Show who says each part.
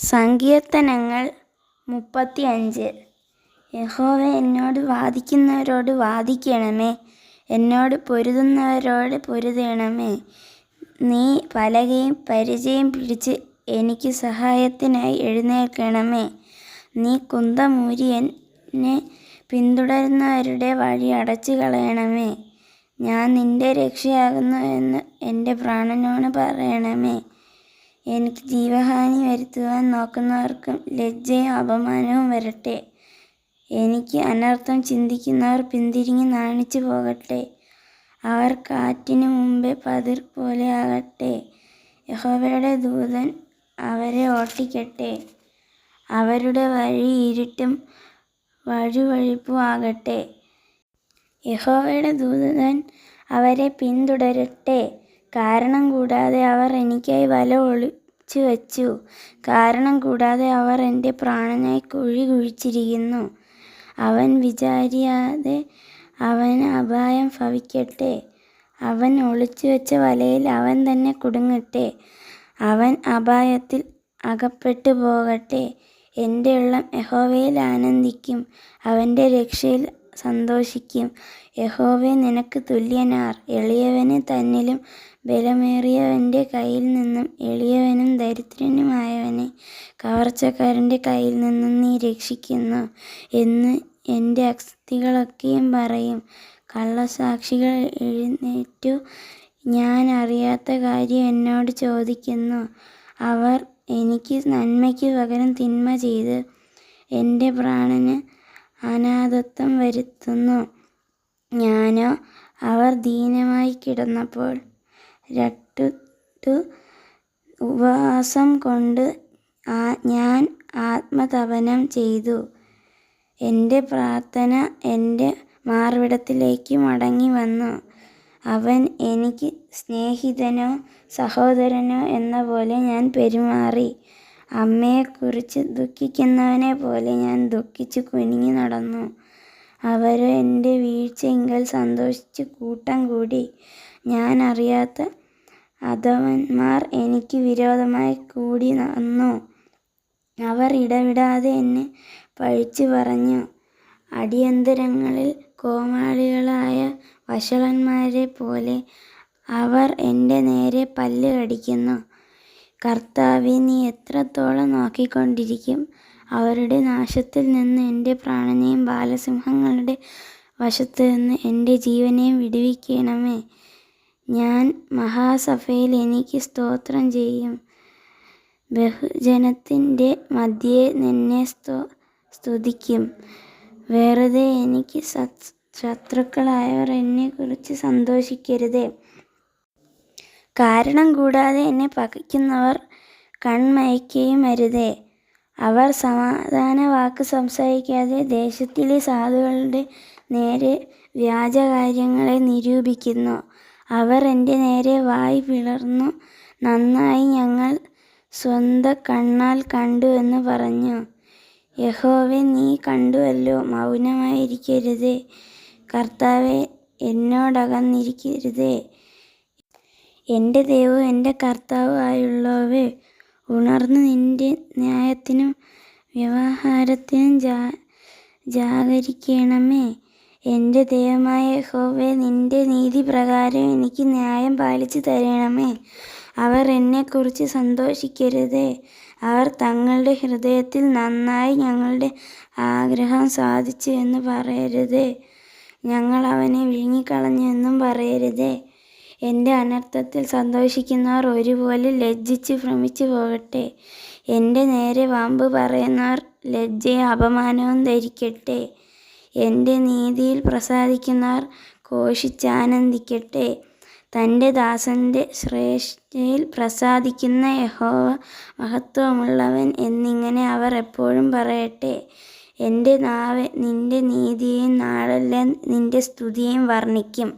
Speaker 1: സങ്കീർത്തനങ്ങൾ 35. യഹോവേ, എന്നോട് വാദിക്കുന്നവരോട് വാദിക്കണമേ, എന്നോട് പൊരുതുന്നവരോട് പൊരുതണമേ. നീ പലകയും പരിചയും പിടിച്ച് എനിക്ക് സഹായത്തിനായി എഴുന്നേൽക്കണമേ. നീ കുന്തമൂരി എന്നെ പിന്തുടരുന്നവരുടെ വഴി അടച്ചു കളയണമേ. ഞാൻ നിന്റെ രക്ഷയാകുന്നു എന്ന് എൻ്റെ പ്രാണനോട് പറയണമേ. എനിക്ക് ജീവഹാനി വരുത്തുവാൻ നോക്കുന്നവർക്കും ലജ്ജയും അപമാനവും വരട്ടെ. എനിക്ക് അനർത്ഥം ചിന്തിക്കുന്നവർ പിന്തിരിഞ്ഞ് നാണിച്ചു പോകട്ടെ. അവർ കാറ്റിനു മുമ്പേ പതിർ പോലെ ആകട്ടെ. യഹോവയുടെ ദൂതൻ അവരെ ഓട്ടിക്കട്ടെ. അവരുടെ വഴി ഇരുട്ടും വഴുവഴുപ്പും ആകട്ടെ. യഹോവയുടെ ദൂതൻ അവരെ പിന്തുടരട്ടെ. കാരണം കൂടാതെ അവർ എനിക്കായി വല ഒളിച്ചു വച്ചു. കാരണം കൂടാതെ അവർ എൻ്റെ പ്രാണനായി കുഴി കുഴിച്ചിരിക്കുന്നു. അവൻ വിചാരിയാതെ അവന് അപായം ഭവിക്കട്ടെ. അവൻ ഒളിച്ചു വെച്ച വലയിൽ അവൻ തന്നെ കുടുങ്ങട്ടെ. അവൻ അപായത്തിൽ അകപ്പെട്ടു പോകട്ടെ. എൻ്റെ ഉള്ളം യഹോവയിൽ ആനന്ദിക്കും, അവൻ്റെ രക്ഷയിൽ സന്തോഷിക്കും. യഹോവേ, നിനക്ക് തുല്യനാർ. എളിയവന് തന്നിലും ബലമേറിയവൻ്റെ കയ്യിൽ നിന്നും എളിയവനും ദരിദ്രനുമായവനെ കവർച്ചക്കാരൻ്റെ കയ്യിൽ നിന്നും നീ രക്ഷിക്കുന്നു എന്ന് എൻ്റെ അസ്ഥികളൊക്കെയും പറയും. കള്ളസാക്ഷികൾ എഴുന്നേറ്റു ഞാൻ അറിയാത്ത കാര്യം എന്നോട് ചോദിക്കുന്നു. അവർ എനിക്ക് നന്മയ്ക്ക് പകരം തിന്മ ചെയ്ത് എൻ്റെ പ്രാണന് അനാഥത്വം വരുത്തുന്നു. ഞാനോ അവർ ദീനമായി കിടന്നപ്പോൾ രട്ടുറ്റു ഉപവാസം കൊണ്ട് ഞാൻ ആത്മതപനം ചെയ്തു. എൻ്റെ പ്രാർത്ഥന എൻ്റെ മാർവിടത്തിലേക്ക് മടങ്ങി വന്നു. അവൻ എനിക്ക് സ്നേഹിതനോ സഹോദരനോ എന്ന പോലെ ഞാൻ പെരുമാറി. അമ്മയെക്കുറിച്ച് ദുഃഖിക്കുന്നവനെ പോലെ ഞാൻ ദുഃഖിച്ചു കുനിഞ്ഞു നടന്നു. അവരോ എൻ്റെ വീഴ്ചയെങ്കിൽ സന്തോഷിച്ച് കൂട്ടം കൂടി. ഞാൻ അറിയാത്ത അധമന്മാർ എനിക്ക് വിരോധമായി കൂടി വന്നു. അവർ ഇടവിടാതെ എന്നെ പഴിച്ചു പറഞ്ഞു. അടിയന്തരങ്ങളിൽ കോമാളികളായ വഷളന്മാരെ പോലെ അവർ എൻ്റെ നേരെ പല്ല് കടിക്കുന്നു. കർത്താവേ, നീ എത്രത്തോളം നോക്കിക്കൊണ്ടിരിക്കും? അവരുടെ നാശത്തിൽ നിന്ന് എൻ്റെ പ്രാണനെയും ബാലസിംഹങ്ങളുടെ വശത്തു നിന്ന് എൻ്റെ ജീവനെയും വിടുവിക്കണമേ. ഞാൻ മഹാസഭയിൽ എനിക്ക് സ്തോത്രം ചെയ്യും. ബഹുജനത്തിൻ്റെ മധ്യേ നിന്നെ സ്തുതിക്കും. വെറുതെ എനിക്ക് ശത്രുക്കളായവർ എന്നെക്കുറിച്ച് സന്തോഷിക്കരുതേ. കാരണം കൂടാതെ എന്നെ പകയ്ക്കുന്നവർ കൺമയക്കുകയും അരുതേ. അവർ സമാധാന വാക്ക് സംസാരിക്കാതെ ദേശത്തിലെ സാധുക്കളുടെ നേരെ വ്യാജകാര്യങ്ങളെ നിരൂപിക്കുന്നു. അവർ എൻ്റെ നേരെ വായ് പിളർന്നു, നന്നായി, ഞങ്ങൾ സ്വന്തം കണ്ണാൽ കണ്ടു എന്ന് പറഞ്ഞു. യഹോവേ, നീ കണ്ടുവല്ലോ, മൗനമായിരിക്കരുതേ. കർത്താവേ, എന്നോടകന്നിരിക്കരുതേ. എൻ്റെ ദൈവവും എൻ്റെ കർത്താവും ആയുള്ളവേ, ഉണർന്ന് നിൻ്റെ ന്യായത്തിനും വ്യവഹാരത്തിനും ജാഗരിക്കണമേ. എൻ്റെ ദൈവമായ യഹോവേ, നിൻ്റെ നീതി പ്രകാരം എനിക്ക് ന്യായം പാലിച്ചു തരണമേ. അവർ എന്നെക്കുറിച്ച് സന്തോഷിക്കരുതേ. അവർ തങ്ങളുടെ ഹൃദയത്തിൽ നന്നായി, ഞങ്ങളുടെ ആഗ്രഹം സാധിച്ചു എന്ന് പറയരുതേ. ഞങ്ങൾ അവനെ വിഴുങ്ങിക്കളഞ്ഞു എന്നും പറയരുതേ. എൻ്റെ അനർത്ഥത്തിൽ സന്തോഷിക്കുന്നവർ ഒരുപോലെ ലജ്ജിച്ച് ഭ്രമിച്ചു പോകട്ടെ. എൻ്റെ നേരെ വമ്പ് പറയുന്നവർ ലജ്ജയും അപമാനവും ധരിക്കട്ടെ. എൻ്റെ നീതിയിൽ പ്രസാദിക്കുന്നവർ ഘോഷിച്ചാനന്ദിക്കട്ടെ. തൻ്റെ ദാസൻ്റെ ശ്രേഷ്ഠയിൽ പ്രസാദിക്കുന്ന യഹോവ മഹത്വമുള്ളവൻ എന്നിങ്ങനെ അവർ എപ്പോഴും പറയട്ടെ. എൻ്റെ നാവ് നിൻ്റെ നീതിയെയും നാളെല്ലാം നിൻ്റെ സ്തുതിയെയും വർണ്ണിക്കും.